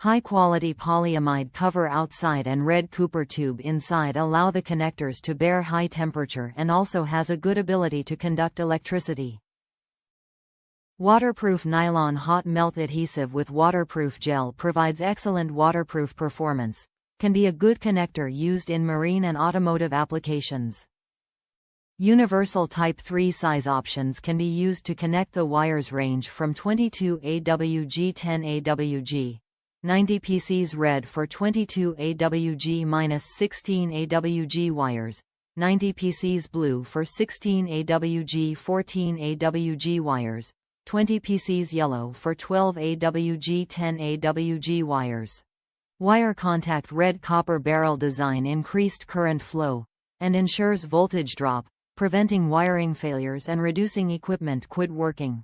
High-quality polyamide cover outside and red Cooper tube inside allow the connectors to bear high temperature and also has a good ability to conduct electricity. Waterproof nylon hot melt adhesive with waterproof gel provides excellent waterproof performance. Can be a good connector used in marine and automotive applications. Universal Type 3 size options can be used to connect. The wires range from 22 AWG 10 AWG. 90 PCs Red for 22 AWG-16 AWG wires, 90 PCs Blue for 16 AWG 14 AWG wires, 20 PCs Yellow for 12 AWG 10 AWG wires. Wire contact red copper barrel design increased current flow, and ensures voltage drop, preventing wiring failures and reducing equipment quit working.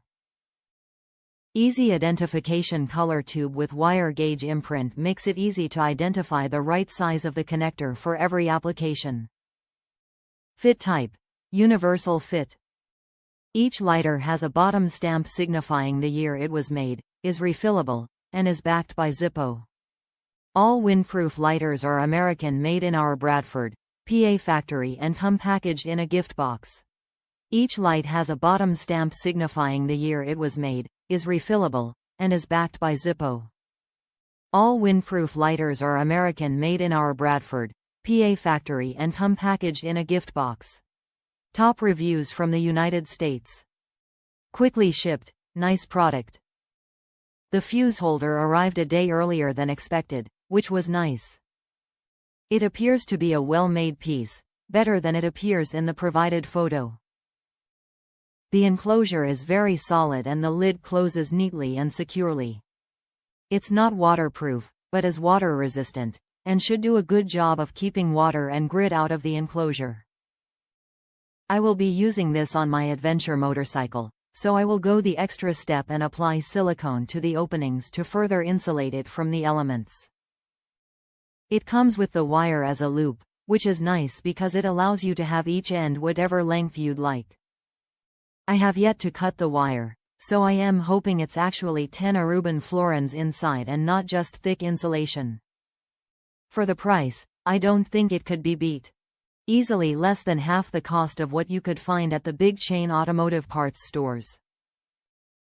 Easy identification color tube with wire gauge imprint makes it easy to identify the right size of the connector for every application. Fit type. Universal fit. Each lighter has a bottom stamp signifying the year it was made, is refillable, and is backed by Zippo. All windproof lighters are American, made in our Bradford, PA factory and come packaged in a gift box. Each light has a bottom stamp signifying the year it was made, is refillable, and is backed by Zippo. All windproof lighters are American, made in our Bradford, PA factory and come packaged in a gift box. Top reviews from the United States. Quickly shipped, nice product. The fuse holder arrived a day earlier than expected, which was nice. It appears to be a well-made piece, better than it appears in the provided photo. The enclosure is very solid and the lid closes neatly and securely. It's not waterproof, but is water resistant, and should do a good job of keeping water and grit out of the enclosure. I will be using this on my adventure motorcycle, so I will go the extra step and apply silicone to the openings to further insulate it from the elements. It comes with the wire as a loop, which is nice because it allows you to have each end whatever length you'd like. I have yet to cut the wire, so I am hoping it's actually 10 Aruban florins inside and not just thick insulation. For the price, I don't think it could be beat. Easily less than half the cost of what you could find at the big chain automotive parts stores.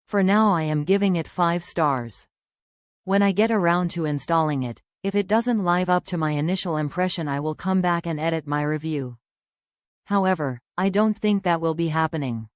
For now I am giving it 5 stars. When I get around to installing it, if it doesn't live up to my initial impression, I will come back and edit my review. However, I don't think that will be happening.